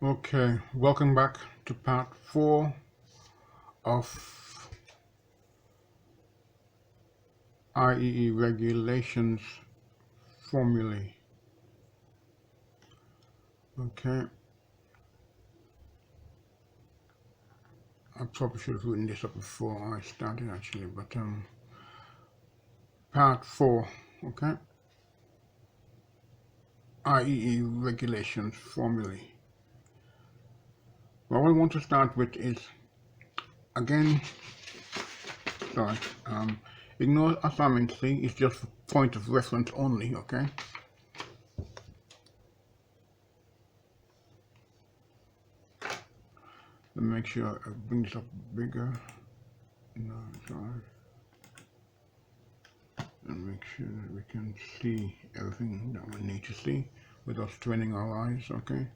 Okay, welcome back to part 4 of IEE Regulations formulae. Okay, I probably should have written this up before I started actually, but part 4, okay, IEE Regulations formulae. What I want to start with is, again, sorry, ignore assignment C, it's just for point of reference only, okay? Let me make sure I bring this up bigger. No, sorry. And make sure that we can see everything that we need to see without straining our eyes. Okay.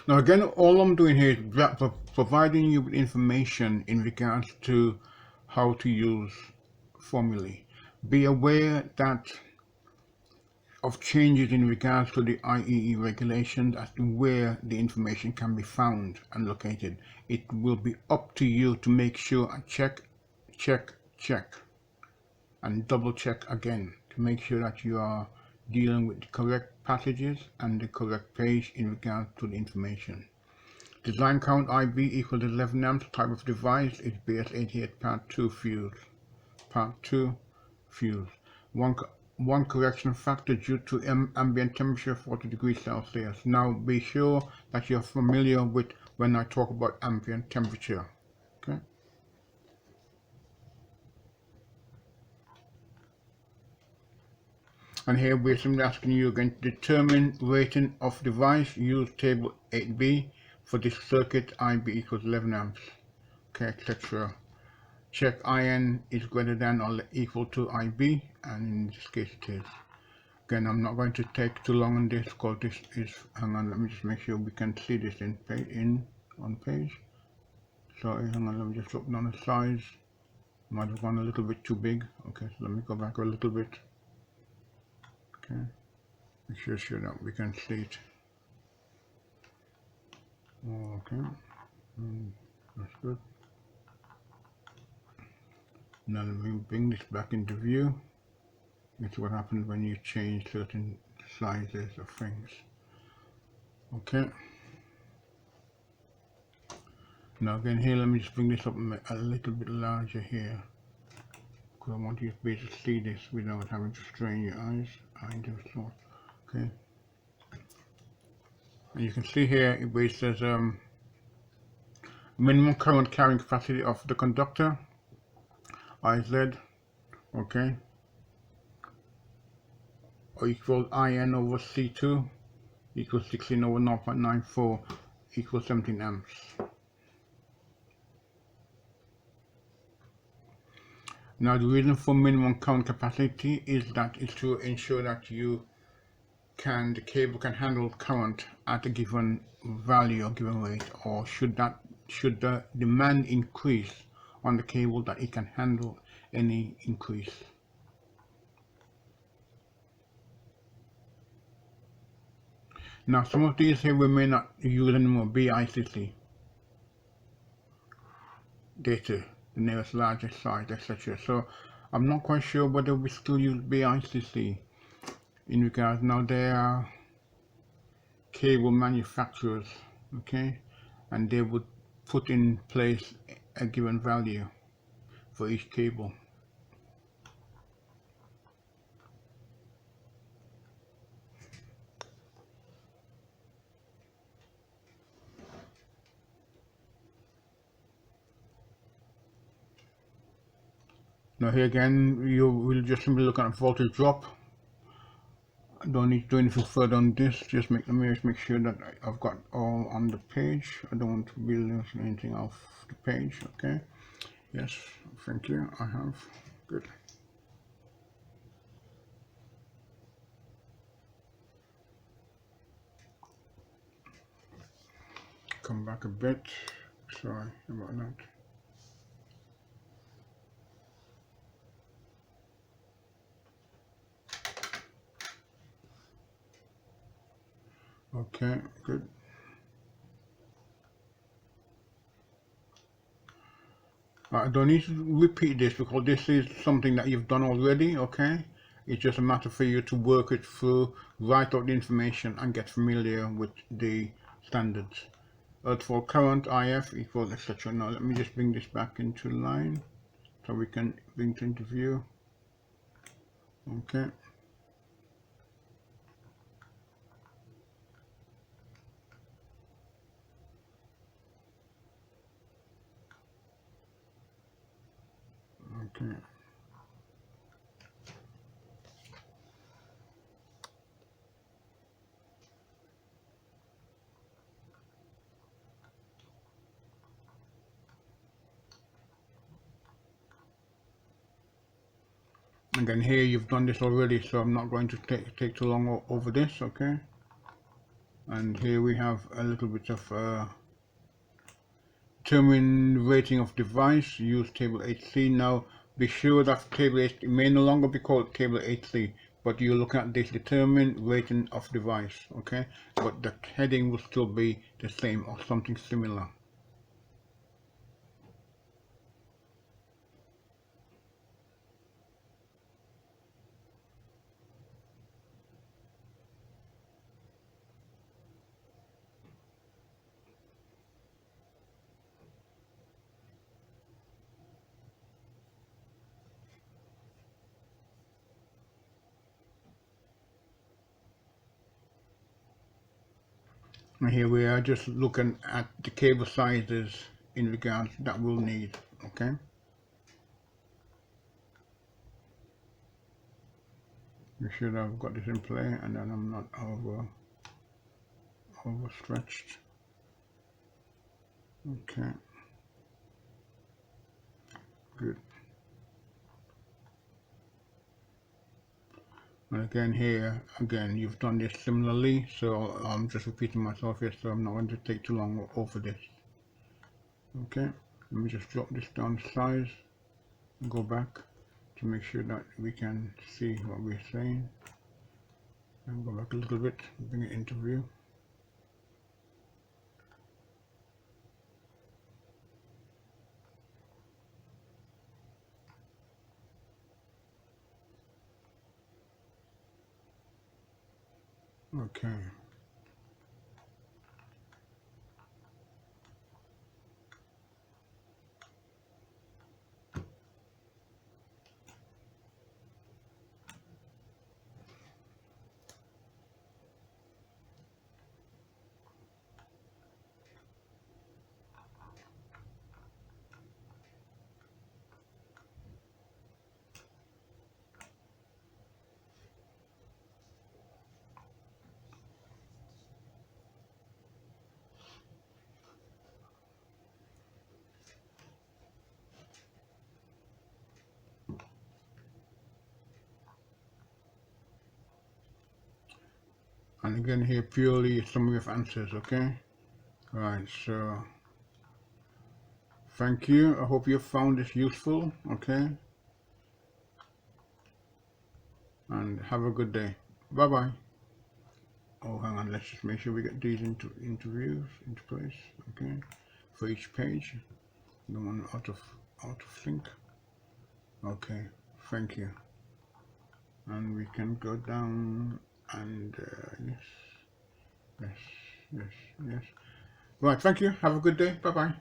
Now again, all I'm doing here is providing you with information in regards to how to use formulae. Be aware that of changes in regards to the IEE regulations as to where the information can be found and located. It will be up to you to make sure and check and double check again to make sure that you are dealing with the correct passages and the correct page in regard to the information. Design count IB equals 11 amps. Type of device is BS88 part 2 fuse. Part 2 fuse. One correction factor due to ambient temperature 40 degrees Celsius. Now be sure that you're familiar with when I talk about ambient temperature. Okay. And here we're simply asking you again to determine rating of device. Use table 8b for this circuit. IB equals 11 amps. Okay, etc. Check IN is greater than or equal to IB, and in this case it is. Again, I'm not going to take too long on this because this is, hang on, let me just make sure we can see this on page. Sorry, hang on, let me just open on the size. Might have gone a little bit too big. Okay, so let me go back a little bit. Okay, make sure that we can see it. Okay, that's good. Now let me bring this back into view. It's what happens when you change certain sizes of things. Okay. Now again here, let me just bring this up a little bit larger here, because I want you to be able to see this without having to strain your eyes. Okay. And you can see here where it says minimum current carrying capacity of the conductor, IZ, okay, or equals IN over C2 equals 16 over 0.94 equals 17 amps. Now the reason for minimum current capacity is that it's to ensure that the cable can handle current at a given value or given rate, or should the demand increase on the cable, that it can handle any increase. Now some of these here we may not use anymore. BICC data, the nearest largest size, etc. So I'm not quite sure whether we still use BICC in regards. Now there are cable manufacturers, okay, and they would put in place a given value for each cable. Now here again, you will just simply look at voltage drop. I don't need to do anything further on this. Just let me just make sure that I've got all on the page. I don't want to be losing anything off the page. Okay. Yes, thank you. I have. Good. Come back a bit. Sorry about that. Okay, good. I don't need to repeat this because this is something that you've done already, okay? It's just a matter for you to work it through, write out the information and get familiar with the standards. For current IF equals etc. Now let me just bring this back into line so we can bring it into view. Okay. Okay. Again, here you've done this already, so I'm not going to take too long over this, okay? And here we have a little bit of determine rating of device, use table 8C. Now be sure that table 8 may no longer be called table 8C, but you're looking at this determine rating of device, okay? But the heading will still be the same or something similar. And here we are just looking at the cable sizes in regards that we'll need, okay? Make sure that I've got this in play and then I'm not overstretched. Okay, good. And again here, you've done this similarly, so I'm just repeating myself here, so I'm not going to take too long over this. Okay, let me just drop this down to size and go back to make sure that we can see what we're saying. And go back a little bit, bring it into view. Okay. And again here, purely a summary of answers, okay? Right, so thank you. I hope you found this useful, okay? And have a good day. Bye bye. Oh, hang on, let's just make sure we get these into views, into place, okay? For each page. The one out of sync. Okay, thank you. And we can go down and yes. Right, thank you. Have a good day. Bye bye.